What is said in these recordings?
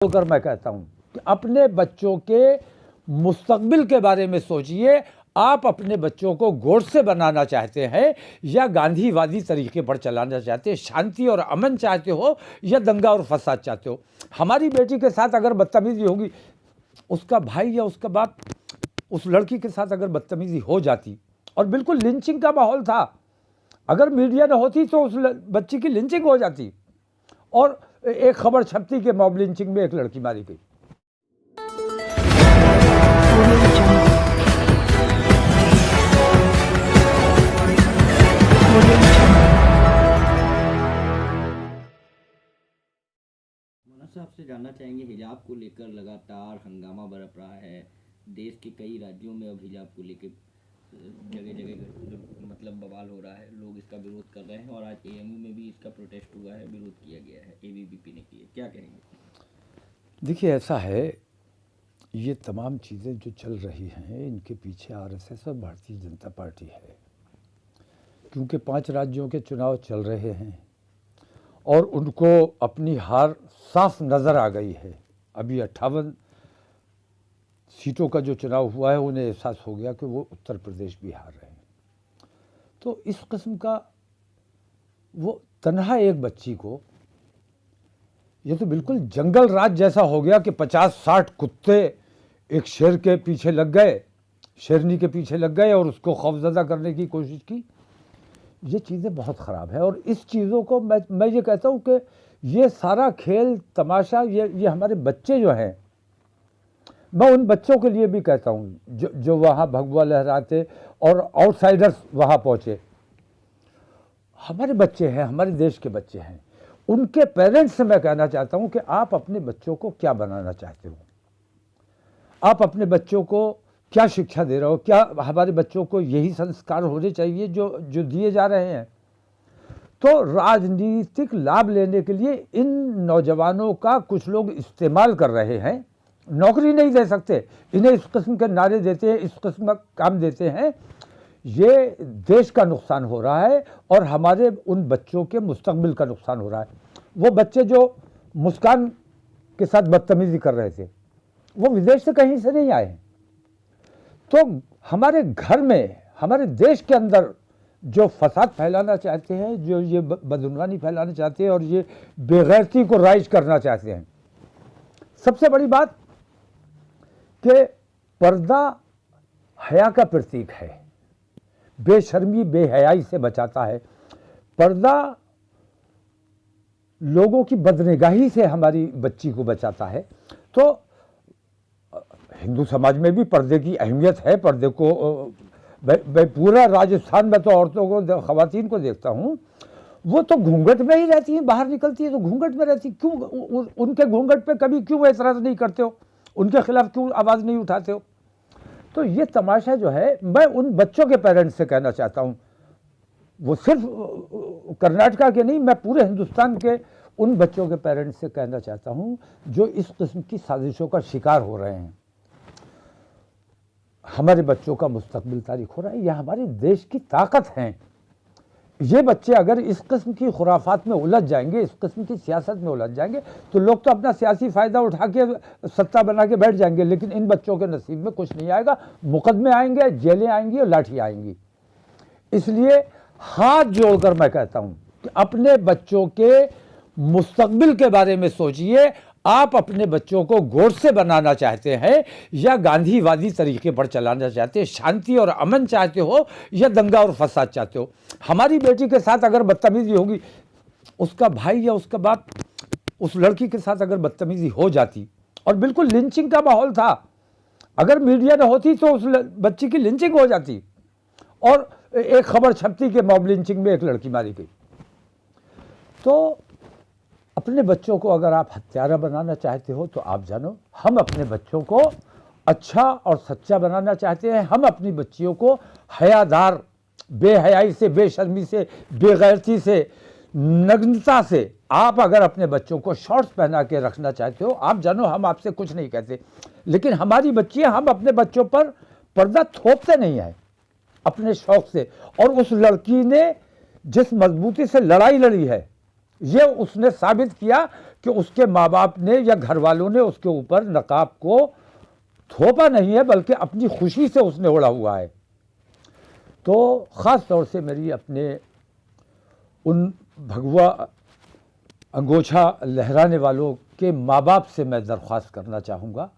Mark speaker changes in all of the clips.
Speaker 1: होकर मैं कहता हूं कि अपने बच्चों के मुस्तकबिल के बारे में सोचिए। आप अपने बच्चों को गोडसे बनाना चाहते हैं या गांधीवादी तरीके पर चलाना चाहते हैं? शांति और अमन चाहते हो या दंगा और फसाद चाहते हो? हमारी बेटी के साथ अगर बदतमीजी होगी, उसका भाई या उसका बाप उस लड़की के साथ अगर बदतमीजी हो जाती, और बिल्कुल लिंचिंग का माहौल था, अगर मीडिया न होती तो उस बच्ची की लिंचिंग हो जाती और एक खबर छपती कि मॉब लिंचिंग में एक लड़की मारी गई।
Speaker 2: मौलाना साहब से जानना चाहेंगे, हिजाब को लेकर लगातार हंगामा बरप रहा है। देश के कई राज्यों में अब हिजाब को लेकर जगह जगह मतलब बवाल हो रहा है, लोग इसका विरोध कर रहे हैं और आज एएमयू में भी इसका प्रोटेस्ट हुआ है, विरोध किया गया है, एबीवीपी ने किया। क्या कहेंगे?
Speaker 1: देखिए, ऐसा है, ये तमाम चीज़ें जो चल रही हैं इनके पीछे आरएसएस और भारतीय जनता पार्टी है, क्योंकि 5 राज्यों के चुनाव चल रहे हैं और उनको अपनी हार साफ नज़र आ गई है। अभी 58 सीटों का जो चुनाव हुआ है, उन्हें एहसास हो गया कि वो उत्तर प्रदेश भी हार रहे हैं। तो इस किस्म का वो तन्हा एक बच्ची को, ये तो बिल्कुल जंगल राज जैसा हो गया कि 50-60 कुत्ते एक शेर के पीछे लग गए, शेरनी के पीछे लग गए और उसको खौफजदा करने की कोशिश की। ये चीज़ें बहुत ख़राब है और इस चीज़ों को मैं ये कहता हूँ कि ये सारा खेल तमाशा, ये हमारे बच्चे जो हैं, मैं उन बच्चों के लिए भी कहता हूँ जो वहाँ भगवा लहराते और आउटसाइडर्स वहाँ पहुँचे। हमारे बच्चे हैं, हमारे देश के बच्चे हैं, उनके पेरेंट्स से मैं कहना चाहता हूँ कि आप अपने बच्चों को क्या बनाना चाहते हो, आप अपने बच्चों को क्या शिक्षा दे रहे हो? क्या हमारे बच्चों को यही संस्कार होने चाहिए जो दिए जा रहे हैं? तो राजनीतिक लाभ लेने के लिए इन नौजवानों का कुछ लोग इस्तेमाल कर रहे हैं। नौकरी नहीं दे सकते, इन्हें इस किस्म के नारे देते हैं, इस किस्म का काम देते हैं। ये देश का नुकसान हो रहा है और हमारे उन बच्चों के मुस्तकबिल का नुकसान हो रहा है। वो बच्चे जो मुस्कान के साथ बदतमीजी कर रहे थे, वो विदेश से कहीं से नहीं आए। तो हमारे घर में, हमारे देश के अंदर जो फसाद फैलाना चाहते हैं, जो ये बदउनवानी फैलाना चाहते हैं और ये बेगैरती को राइज करना चाहते हैं, सबसे बड़ी बात कि पर्दा हया का प्रतीक है, बेशर्मी बेहयाई से बचाता है। पर्दा लोगों की बदनिगाही से हमारी बच्ची को बचाता है। तो हिंदू समाज में भी पर्दे की अहमियत है। पर्दे को मैं पूरा राजस्थान में तो औरतों को, ख़वातीन को देखता हूँ, वो तो घूंघट में ही रहती हैं, बाहर निकलती है तो घूंघट में रहती। क्यों उनके घूंघट पे कभी क्यों एतराज़ नहीं करते हो? उनके खिलाफ क्यों आवाज़ नहीं उठाते हो? तो ये तमाशा जो है, मैं उन बच्चों के पेरेंट्स से कहना चाहता हूँ, वो सिर्फ कर्नाटका के नहीं, मैं पूरे हिंदुस्तान के उन बच्चों के पेरेंट्स से कहना चाहता हूँ जो इस किस्म की साजिशों का शिकार हो रहे हैं। हमारे बच्चों का मुस्तकबिल तारीख हो रहा है, यह हमारे देश की ताकत हैं। ये बच्चे अगर इस किस्म की खुराफात में उलझ जाएंगे, इस किस्म की सियासत में उलझ जाएंगे, तो लोग तो अपना सियासी फ़ायदा उठा के सत्ता बना के बैठ जाएंगे, लेकिन इन बच्चों के नसीब में कुछ नहीं आएगा। मुकदमे आएंगे, जेलें आएंगी और लाठी आएंगी। इसलिए हाथ जोड़कर मैं कहता हूँ कि अपने बच्चों के मुस्तकबिल के बारे में सोचिए। आप अपने बच्चों को गोडसे बनाना चाहते हैं या गांधीवादी तरीके पर चलाना चाहते हैं? शांति और अमन चाहते हो या दंगा और फसाद चाहते हो? हमारी बेटी के साथ अगर बदतमीजी होगी, उसका भाई या उसका बाप उस लड़की के साथ अगर बदतमीजी हो जाती, और बिल्कुल लिंचिंग का माहौल था, अगर मीडिया न होती तो उस बच्ची की लिंचिंग हो जाती और एक खबर छपती कि मॉब लिंचिंग में एक लड़की मारी गई। तो अपने बच्चों को अगर आप हत्यारा बनाना चाहते हो तो आप जानो, हम अपने बच्चों को अच्छा और सच्चा बनाना चाहते हैं। हम अपनी बच्चियों को हयादार, बेहयाई से, बेशर्मी से, बेगैरती से, नग्नता से, आप अगर अपने बच्चों को शॉर्ट्स पहना के रखना चाहते हो, आप जानो हम आपसे कुछ नहीं कहते। लेकिन हमारी बच्चियां, हम अपने बच्चों पर पर्दा थोपते नहीं हैं अपने शौक से। और उस लड़की ने जिस मजबूती से लड़ाई लड़ी है, ये उसने साबित किया कि कि उसके माँ बाप ने या घर वालों ने उसके ऊपर नकाब को थोपा नहीं है, बल्कि अपनी खुशी से उसने ओढ़ा हुआ है। तो ख़ास तौर से मेरी अपने उन भगवा अंगोछा लहराने वालों के माँ बाप से मैं दरख्वास्त करना चाहूँगा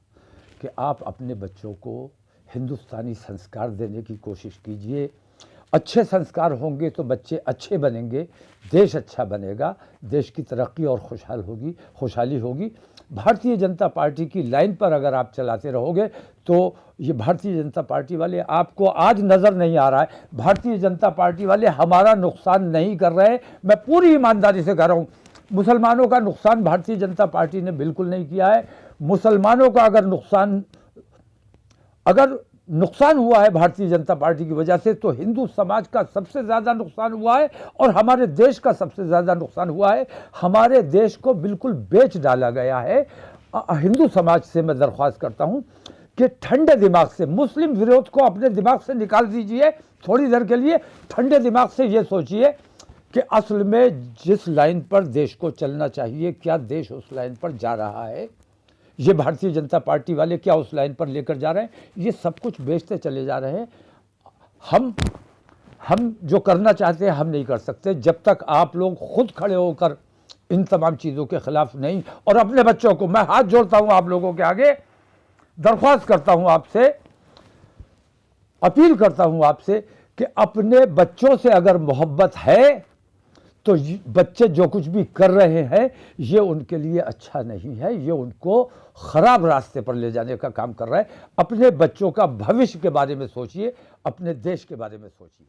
Speaker 1: कि आप अपने बच्चों को हिंदुस्तानी संस्कार देने की कोशिश कीजिए। अच्छे संस्कार होंगे तो बच्चे अच्छे बनेंगे, देश अच्छा बनेगा, देश की तरक्की और खुशहाली होगी। भारतीय जनता पार्टी की लाइन पर अगर आप चलाते रहोगे तो ये भारतीय जनता पार्टी वाले आपको आज नज़र नहीं आ रहा है, भारतीय जनता पार्टी वाले हमारा नुकसान नहीं कर रहे। मैं पूरी ईमानदारी से कह रहा हूँ, मुसलमानों का नुकसान भारतीय जनता पार्टी ने बिल्कुल नहीं किया है। मुसलमानों का अगर नुकसान हुआ है भारतीय जनता पार्टी की वजह से, तो हिंदू समाज का सबसे ज़्यादा नुकसान हुआ है और हमारे देश का सबसे ज़्यादा नुकसान हुआ है। हमारे देश को बिल्कुल बेच डाला गया है। हिंदू समाज से मैं दरख्वास्त करता हूं कि ठंडे दिमाग से मुस्लिम विरोध को अपने दिमाग से निकाल दीजिए थोड़ी देर के लिए। ठंडे दिमाग से ये सोचिए कि असल में जिस लाइन पर देश को चलना चाहिए, क्या देश उस लाइन पर जा रहा है? ये भारतीय जनता पार्टी वाले क्या उस लाइन पर लेकर जा रहे हैं? ये सब कुछ बेचते चले जा रहे हैं। हम जो करना चाहते हैं हम नहीं कर सकते जब तक आप लोग खुद खड़े होकर इन तमाम चीज़ों के खिलाफ नहीं। और अपने बच्चों को मैं हाथ जोड़ता हूं, आप लोगों के आगे दरख्वास्त करता हूं, आपसे अपील करता हूं आपसे कि अपने बच्चों से अगर मोहब्बत है तो बच्चे जो कुछ भी कर रहे हैं ये उनके लिए अच्छा नहीं है, ये उनको खराब रास्ते पर ले जाने का काम कर रहा है। अपने बच्चों का भविष्य के बारे में सोचिए, अपने देश के बारे में सोचिए।